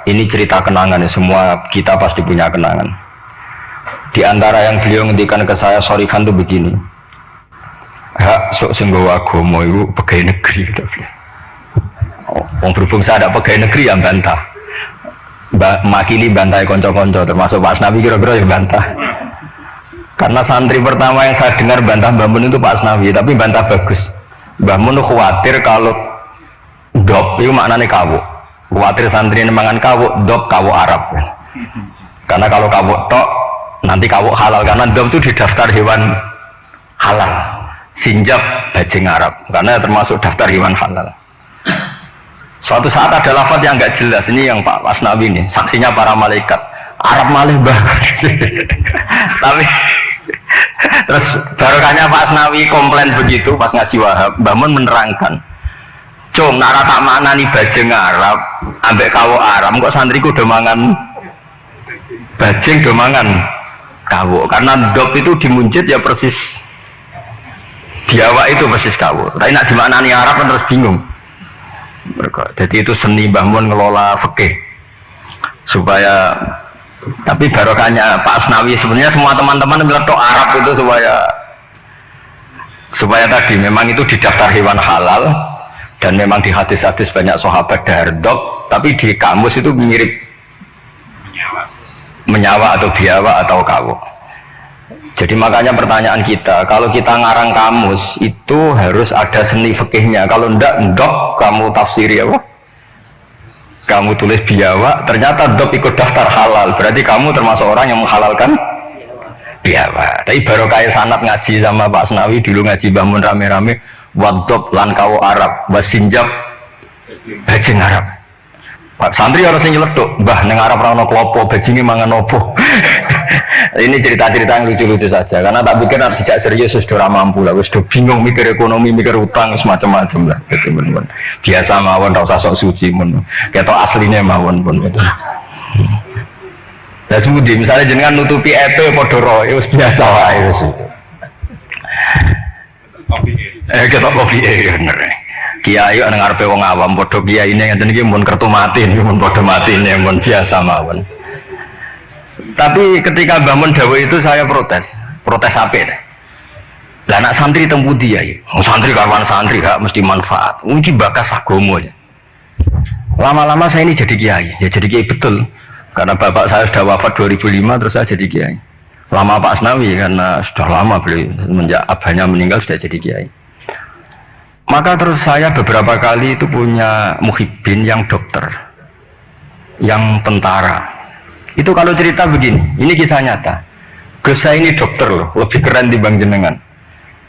ini cerita kenangan ya, semua kita pasti punya kenangan. Di antara yang beliau ngendikan ke saya sorifan tuh begini, hak sok senggawa agama itu pegawai negeri gitu. Wong berhubung saya ada pegawai negeri yang bantah, makili bantai konco-konco termasuk Pak Asnawi kira-kira yang bantah. Karena santri pertama yang saya dengar bantah Mbah Mun itu Pak Asnawi, tapi bantah bagus. Mbah Mun khawatir kalau dop itu maknanya kawuk. Khawatir santri mangan kawuk, dop kawuk Arab. Karena kalau kawuk tok nanti kawuk halal, karena dop itu di daftar hewan halal. Sinjab bajing Arab, karena termasuk daftar hewan halal. Suatu saat ada lafaz yang enggak jelas, ini yang Pak Asnawi ini, saksinya para malaikat. Arab malih bah. Tapi terus barokahnya Pak Asnawi komplain begitu pas ngaji Wahab, Mbah Mun menerangkan, "Cung, nak tak maknani bajing Arab, ambek kawuk Arab, kok santriku do mangan bajing do mangan kawuk." Karena dop itu dimuncit ya persis diawak itu persis kawuk. Tapi nak dimaknani Arab kan terus bingung. Jadi itu seni Mbah Mun ngelola fikih supaya. Tapi barokahnya Pak Asnawi sebenarnya semua teman-teman meletok Arab itu supaya tadi memang itu di daftar hewan halal dan memang di hadis-hadis banyak sahabat dardok, tapi di kamus itu mirip menyawa atau biawa atau kawuk. Jadi makanya pertanyaan kita, kalau kita ngarang kamus itu harus ada seni fikihnya. Kalau ndok kamu tafsiri apa? Kamu tulis biawa, ternyata dop ikut daftar halal, berarti kamu termasuk orang yang menghalalkan biawa. Tapi baru kayak sanat ngaji sama Pak Asnawi dulu ngaji Mbah Mun rame-rame, wadop lan kawuk Arab, wasinjab bajing Arab. Pak santri harus nyeletuk, Mbah neng Arab rano klopo, bajingnya mangan opo. Ini cerita-cerita yang lucu-lucu saja, karena tak pikir nanti tidak serius sudah mampu lah, sudah bingung mikir ekonomi, mikir utang, semacam-macam lah. Gitu, biasa mawon, tak usah sok suci pun, kita aslinya mawon pun gitu. Ya semudi, misalnya jenengan nutupi EP podoro, itu biasa lah itu. Kita kopi bener. Kiai yang ngarepe wong awam, podo kiai ini yang tadi mun kertu mati, mun podo mati ini mun biasa mawon. Tapi ketika Mbah Mun dawuh itu saya protes apa deh? Lah anak santri tempu dia, santri kawan santri gak mesti manfaat. Mungkin bakas agama ya. Lama-lama saya ini jadi kiai, ya jadi kiai betul. Karena bapak saya sudah wafat 2005, terus saya jadi kiai. Lama Pak Asnawi karena sudah lama beliau semenjak abahnya meninggal sudah jadi kiai. Maka terus saya beberapa kali itu punya muhibbin yang dokter, yang tentara. Itu kalau cerita begini, ini kisah nyata. Gus saya ini dokter loh, lebih keren dibanding jenengan.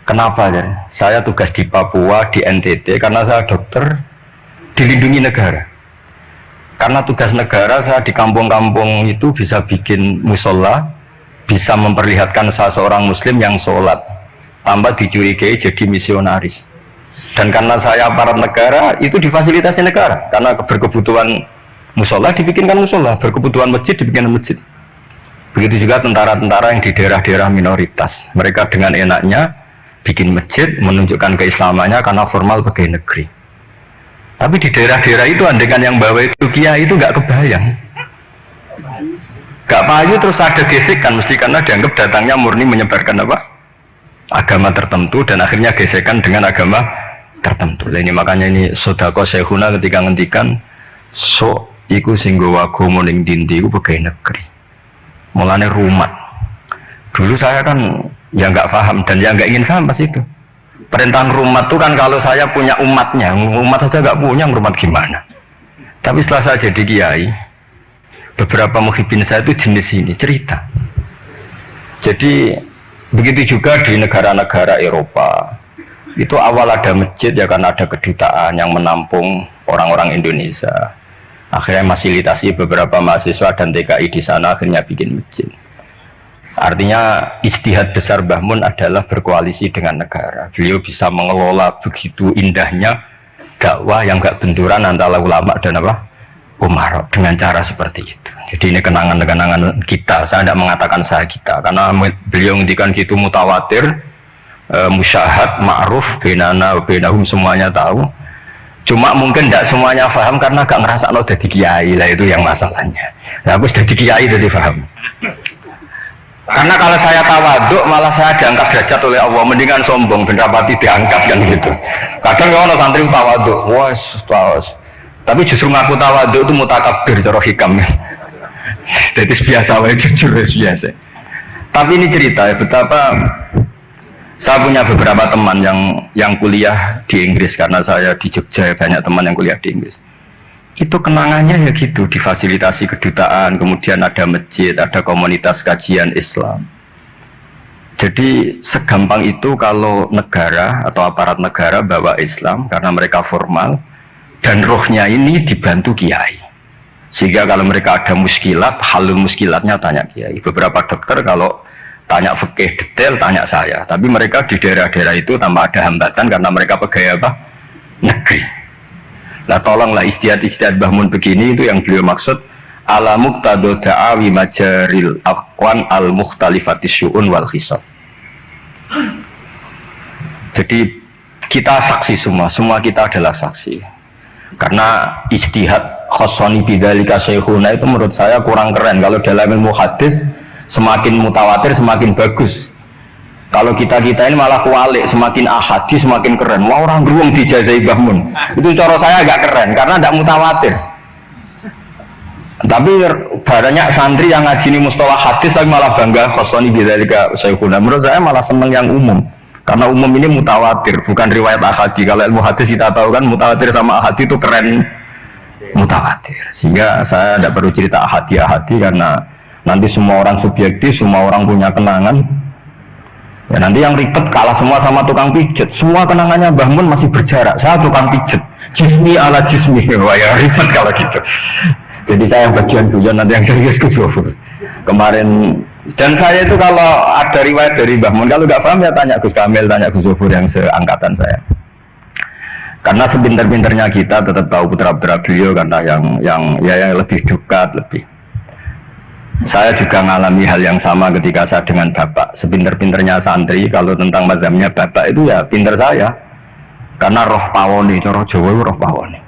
Kenapa ya? Saya tugas di Papua, di NTT, karena saya dokter dilindungi negara. Karena tugas negara saya di kampung-kampung itu bisa bikin musola, bisa memperlihatkan saya seorang muslim yang sholat, tambah dicurigai jadi misionaris. Dan karena saya aparat negara, itu difasilitasi negara, karena berkebutuhan musola dibikinkan musola, berkebutuhan masjid dibikinkan masjid. Begitu juga tentara-tentara yang di daerah-daerah minoritas, mereka dengan enaknya bikin masjid, menunjukkan keislamannya karena formal pegawai negeri. Tapi di daerah-daerah itu andekan yang bawa itu kiai itu nggak kebayang, nggak payu, terus ada gesekan mesti karena dianggap datangnya murni menyebarkan apa? Agama tertentu, dan akhirnya gesekan dengan agama tertentu. Ini makanya ini sodako syekhuna ketika ngendikan so iku sing nggawa agama ning ndi iku pegawai negeri. Mulane rumat. Dulu saya kan ya nggak paham dan ya nggak ingin paham pas itu. Perintahan rumat itu kan kalau saya punya umatnya, umat saja nggak punya, rumat gimana? Tapi setelah saya jadi kiai, beberapa muhibbin saya itu jenis ini cerita. Jadi begitu juga di negara-negara Eropa. Itu awal ada masjid ya karena ada kedutaan yang menampung orang-orang Indonesia. Akhirnya fasilitasi beberapa mahasiswa dan TKI di sana akhirnya bikin masjid. Artinya ijtihad besar Mbah Mun adalah berkoalisi dengan negara. Beliau bisa mengelola begitu indahnya dakwah yang gak benturan antara ulama dan apa? Umar dengan cara seperti itu. Jadi ini kenangan-kenangan kita. Saya tidak mengatakan saya kita karena beliau ngendikan gitu mutawatir, musyahad, ma'ruf, benana, benahum semuanya tahu. Cuma mungkin tidak semuanya paham karena gak ngerasa lo jadi kiai lah, itu yang masalahnya. Nah, aku sudah jadi kiai jadi paham. Karena kalau saya tawaduk malah saya diangkat derajat oleh Allah, mendingan sombong ben rapati diangkat kan gitu. Kadang ya ono santri tawaduk, wes tawas. Tapi justru ngaku tawaduk itu mutakabir cara hikam. Jadi biasa wae, jujur biasa. Tapi ini cerita ya betapa saya punya beberapa teman yang kuliah di Inggris, karena saya di Jogja banyak teman yang kuliah di Inggris. Itu kenangannya ya gitu, difasilitasi kedutaan, kemudian ada masjid, ada komunitas kajian Islam. Jadi segampang itu kalau negara atau aparat negara bawa Islam karena mereka formal dan rohnya ini dibantu kiai. Sehingga kalau mereka ada muskilat, halul muskilatnya tanya kiai. Beberapa dokter kalau tanya fikih detail tanya saya, tapi mereka di daerah-daerah itu tanpa ada hambatan karena mereka pegawai apa? Negeri. Nah tolonglah istiad-istiad Mbah Mun begini, itu yang beliau maksud ala muqtado da'awi majaril aqwan al mukhtalifatis syu'un wal khisab. Jadi kita saksi semua kita adalah saksi. Karena ijtihad khossoni bidzalika syekhuna itu menurut saya kurang keren. Kalau dalam ilmu hadis semakin mutawatir semakin bagus. Kalau kita ini malah kualik, semakin ahadi semakin keren. Wah, orang beruang dijazai Mbah Mun. Itu cara saya agak keren karena tidak mutawatir. Tapi banyak santri yang ngaji ini mustalah hadis tapi malah bangga khossoni bidzalika syekhuna. Menurut saya malah seneng yang umum. Karena umum ini mutawatir, bukan riwayat ahadi. Kalau ilmu hadis kita tahu kan mutawatir sama ahadi itu keren mutawatir. Sehingga saya tidak perlu cerita ahadi karena nanti semua orang subjektif, semua orang punya kenangan. Ya nanti yang ribet kalah semua sama tukang pijet. Semua kenangannya Mbah Mun masih berjarak. Saya tukang pijet, jismi ala jismi. Wah ya ribet kalau gitu. Jadi saya yang bagian hujan, nanti yang serius ke Zofur kemarin. Dan saya itu kalau ada riwayat dari Mbah Mun, kalau nggak paham ya tanya Gus Kamil, tanya Gus Zofur yang seangkatan saya. Karena sepinter-pinternya kita tetap tahu putra-putra beliau, karena yang lebih dekat lebih. Saya juga mengalami hal yang sama ketika saya dengan bapak. Sepinter-pinternya santri, kalau tentang mazhabnya bapak itu ya pinter saya. Karena roh pawone, cara Jawa roh pawone.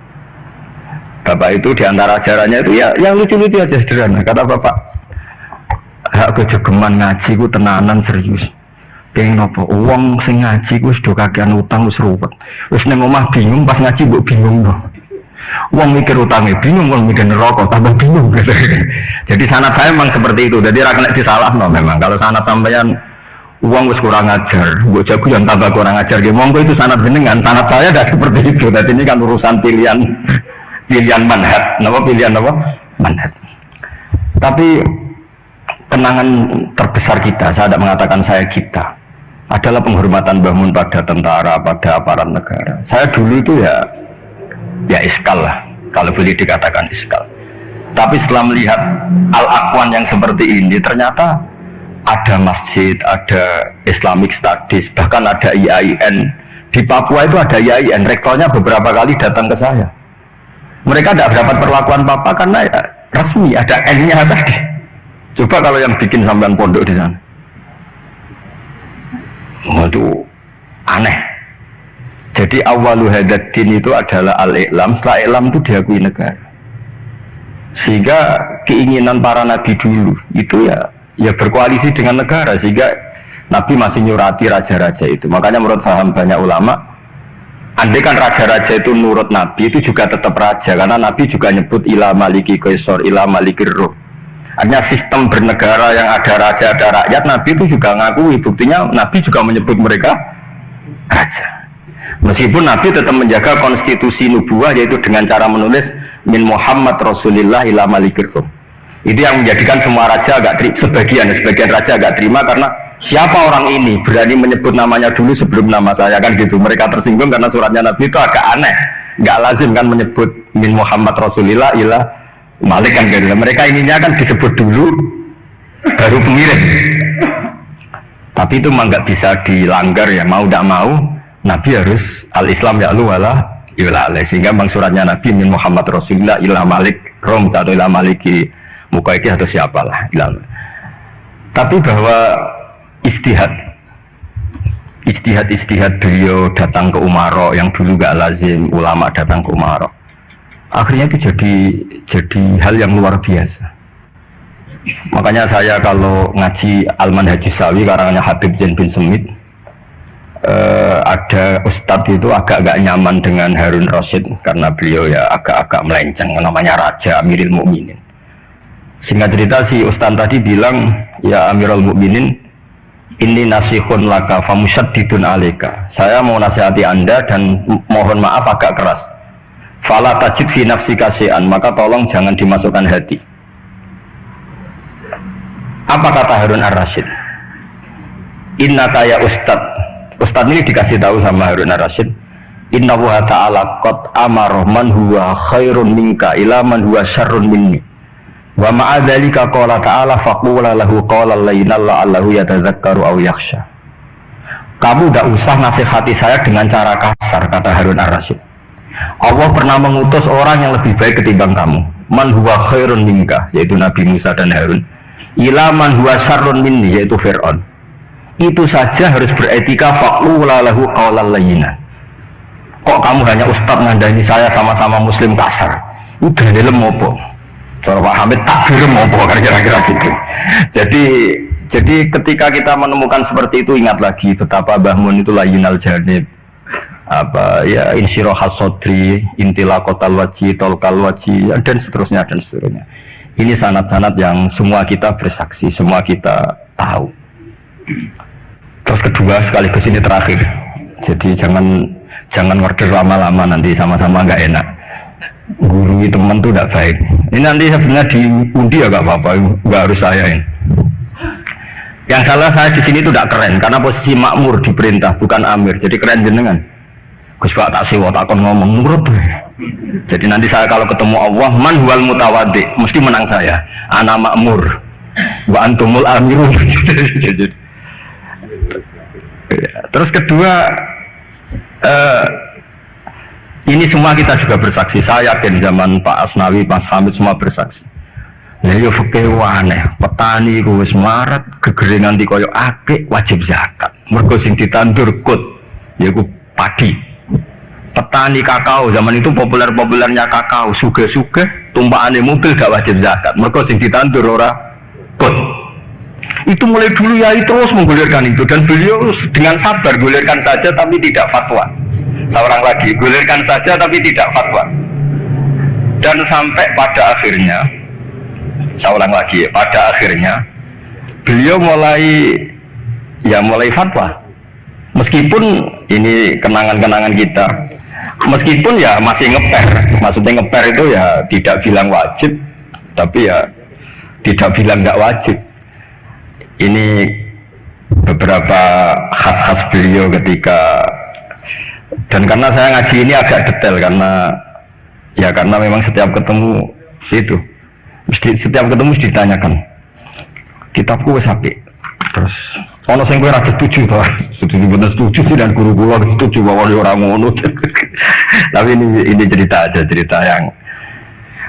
Bapak itu diantara ajarannya itu ya yang lucu-lucu aja sederhana. Kata bapak, hak kejogeman ngaji ku tenanan serius. Pengen apa? Uang sing ngaji ku sudah kakean utang wis ruwet. Wis nang omah bingung, pas ngaji mbok bingung no. Uang mikir utangnya bingung, uang mikir neraka tambah bingung. Jadi sanad saya memang seperti itu. Jadi ra kena disalahno memang. Kalau sanad sampeyan uang wis kurang ajar, mbok jago yang tambah kurang ajar. Monggo itu sanad jenengan. Sanad saya dah seperti itu. Jadi ini kan urusan pilihan manhaj. Napa pilihan apa? Manhaj. Tapi kenangan terbesar kita, saya tidak mengatakan saya kita, adalah penghormatan Mbah Mun pada tentara, pada aparat negara. Saya dulu itu ya iskal lah, kalau boleh dikatakan iskal. Tapi setelah melihat al-aqwan yang seperti ini, ternyata ada masjid, ada Islamic Studies, bahkan ada IAIN. Di Papua itu ada IAIN, rektornya beberapa kali datang ke saya. Mereka tidak dapat perlakuan Papa karena ya resmi, ada N-nya tadi. Coba kalau yang bikin sampean pondok di sana. Waduh, aneh. Jadi awalu hadatin itu adalah al-i'lam, setelah i'lam itu diakui negara. Sehingga keinginan para nabi dulu itu ya berkoalisi dengan negara, sehingga Nabi masih nyurati raja-raja itu. Makanya menurut paham banyak ulama, andai kan raja-raja itu nurut Nabi itu juga tetap raja, karena Nabi juga nyebut ila maliki qaisar, ila malikir ruh. Artinya sistem bernegara yang ada raja, ada rakyat, Nabi itu juga ngakui. Buktinya Nabi juga menyebut mereka raja. Meskipun Nabi tetap menjaga konstitusi nubuah, yaitu dengan cara menulis min Muhammad Rasulillah ila malikir ruh. Itu yang menjadikan semua raja agak sebagian raja agak terima, karena siapa orang ini berani menyebut namanya dulu sebelum nama saya, kan gitu. Mereka tersinggung karena suratnya Nabi itu agak aneh, nggak lazim kan menyebut min Muhammad Rasulillah ila Malik kan gitu. Mereka inginnya kan disebut dulu baru pengirim. Tapi itu memang nggak bisa dilanggar ya, mau tidak mau Nabi harus al-Islam ya'lu wala yu'la, sehingga memang suratnya Nabi min Muhammad Rasulillah ila Malik Rom atau ila Maliki Mukaiki atau siapalah. Tapi bahwa istihad ijtihad beliau datang ke Umaro yang dulu gak lazim ulama datang ke Umaro. Akhirnya itu jadi hal yang luar biasa. Makanya saya kalau ngaji Al-Manhajus Sawi karangannya Habib Zain bin Semit, ada ustadz itu agak-agak nyaman dengan Harun Rasyid karena beliau ya agak-agak melenceng, namanya Raja Amirul Mukminin. Singkat cerita si ustadz tadi bilang, ya Amirul Mukminin, ini nasihun laka famusyaddidun alika. Saya mau nasihati Anda dan mohon maaf agak keras. Fala tajid fi nafsika syai'an, maka tolong jangan dimasukkan hati. Apa kata Harun Ar-Rasyid? Inna kaya Ustadz ini dikasih tahu sama Harun Ar-Rasyid. Inna wa ta'ala qad amara man huwa khairun minka ila man huwa syarrun minni. Wa ma'adzalika qala ta'ala faqula lahu qawlan layyinan la'allahu yatadzakkaru aw yakhsha. Kamu tidak usah nasihati saya dengan cara kasar, kata Harun Ar-Rasyid. Allah pernah mengutus orang yang lebih baik ketimbang kamu. Man huwa khairun minka, yaitu Nabi Musa dan Harun. Ila man huwa syarrun minni, yaitu Fir'aun. Itu saja harus beretika faqula lahu qawlan layyinan. Kok kamu hanya ustadz ngandani saya sama-sama muslim kasar? Udah dalam opo? Cara Pak Hamid takbir opo kan kira-kira gitu. Jadi ketika kita menemukan seperti itu, ingat lagi betapa Mbah Mun itu layyinal janib. Apa ya, insyirahas sodri, intilakotal waji, tolkal waji, dan seterusnya dan seterusnya. Ini sanad-sanad yang semua kita bersaksi, semua kita tahu. Terus kedua, sekaligus ini terakhir. Jadi jangan order lama-lama, nanti sama-sama nggak enak. Guru teman tuh tidak baik. Ini nanti sebenarnya diundi ya nggak apa-apa, nggak harus saya ini. Yang salah saya di sini itu tidak keren, karena posisi makmur diperintah, bukan amir. Jadi keren jenengan. Gus Pak tak sewa takon ngomong nurut. Jadi nanti saya kalau ketemu Allah, man huwal mutawaddi, mesti menang saya. Ana makmur, wa antumul amirun. Terus kedua, ini semua kita juga bersaksi. Saya yakin zaman Pak Asnawi, Mas Hamid semua bersaksi. Nah, yo fikih aneh, petani ku wis marat, gegeringan di koyo akeh wajib zakat. Mergo sing ditandur kut, yaiku padi. Petani kakao zaman itu populer-populernya kakao, suge-suge tumpaane mobil gak wajib zakat. Mergo sing ditandur ora kut. Itu mulai dulu ya terus menggulirkan itu, dan beliau dengan sabar gulirkan saja tapi tidak fatwa. Seorang lagi gulirkan saja tapi tidak fatwa. Dan sampai pada akhirnya, seorang lagi pada akhirnya beliau mulai fatwa. Meskipun ini kenangan-kenangan kita, meskipun ya masih ngeper, maksudnya ngeper itu ya tidak bilang wajib, tapi ya tidak bilang nggak wajib. Ini beberapa khas-khas beliau ketika, dan karena saya ngaji ini agak detail karena memang setiap ketemu itu, setiap ketemu ditanyakan kitabku wis apik. Terus ono sing kowe ra setuju to, setuju dan guru kula setuju bahwa orang ngono. Tapi ini cerita yang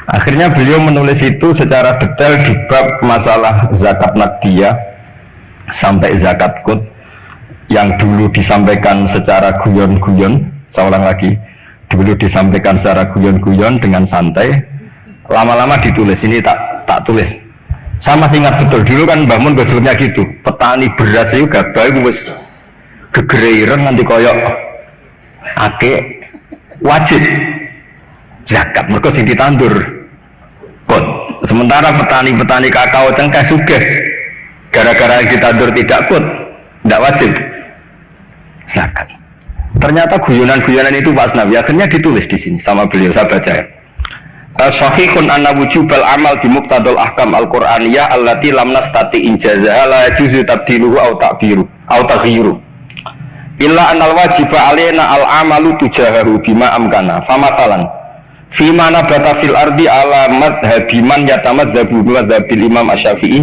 akhirnya beliau menulis itu secara detail di bab masalah zakat naqdiyah sampai zakat qut yang dulu disampaikan secara guyon-guyon. Seorang lagi dulu disampaikan secara guyon-guyon dengan santai, lama-lama ditulis. Ini tak tulis. Saya masih ingat betul dulu kan Mbah Mun gojolnya gitu, petani beras itu gabah wis gegereiren nanti koyok ake wajib zakat mergo sing ditandur kot. Sementara petani kakao cengkeh sugih gara-gara ditandur tidak kot, tidak wajib zakat. Ternyata guyonan-guyonan itu Pak Asnawi akhirnya ditulis di sini sama beliau, saya baca ya. Sahihun anna wujubal amal bi muqtadal ahkam al-Qur'aniyah allati lam nastati injazaha la yajuzu tabdiluhu aw ta'biru aw taghyiru illa annal wajiba alaina al-amalu tujaharu bima amkana famathalan fi ma nabata fil ardi ala madhhabi man yatamadzhabu bi madhhabil imam asy-Syafi'i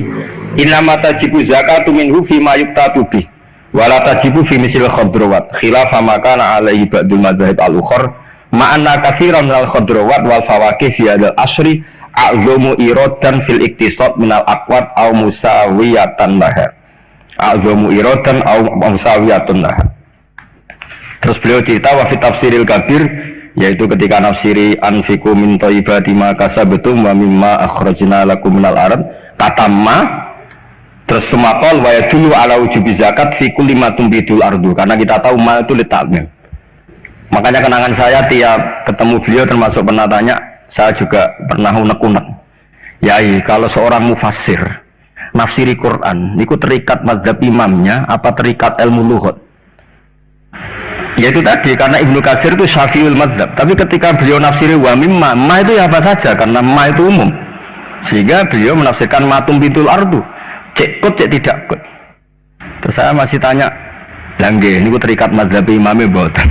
inna ma tajibu zakatu minhu fi ma yuqtatu bi wa la tajibu fi misil khadrawat khilafa ma kana alaihi ba'dul madzhab al-ukhra ma'anna katsiran minal khadrawat wal fawakih fi hadzal asri a'zamu iradan fil iktisad minal aqwat aw musawiyatan laha a'zamu iradan aw musawiyatun laha. Terus beliau cerita wa fi tafsiril kabir, yaitu ketika nafsiri anfiqu min thayyibati ma kasabtum wa mimma akhrajna lakum minal ard, kata ma terus semakol wa yadullu ala wujubi zakat fi kulli ma tumbitul ardu, karena kita tahu ma itu litakmil. Makanya kenangan saya tiap ketemu beliau termasuk pernah tanya, saya juga pernah unek-unek. Yai, kalau seorang mufassir nafsiri Quran niku terikat mazhab imamnya apa terikat ilmu lughat? Ya itu tadi, karena Ibnu Katsir itu syafi'ul mazhab, tapi ketika beliau nafsiri wa mimma, ma itu ya apa saja, karena ma itu umum, sehingga beliau menafsirkan matum bintul ardu, cek kut cek tidak kut. Terus saya masih tanya, langge ini ku terikat mazhab imamnya boten,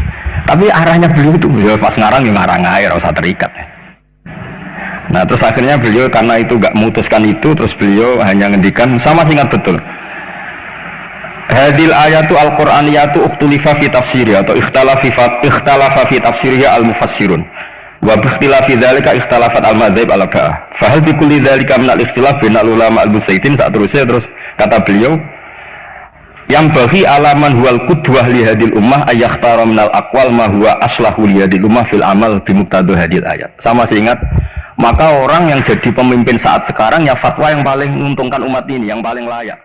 tapi arahnya beliau itu beliau pas ngarang ya ngarang air, usah terikat. Nah terus akhirnya beliau karena itu gak memutuskan itu, terus beliau hanya ngendikan, sama ingat betul, hadil ayatu al-Qur'aniyatu ukhtulifa fi tafsiri atau ikhtalafa fi tafsiriha al-mufassirun wa bi ikhtilafi dzalika ikhtalafat al-madzhab al-arba'ah fa hal bi kulli dzalika min al-ikhtilaf bainal ulama al-musaitin. Saat terus kata beliau, yang bagi alaman huwal qudwah li hadil ummah ayakhtara minal aqwal ma huwa aslahu li hadil ummah fil amal bi muqtada hadil ayat. Sama ingat, maka orang yang jadi pemimpin saat sekarang ya fatwa yang paling menguntungkan umat ini, yang paling layak.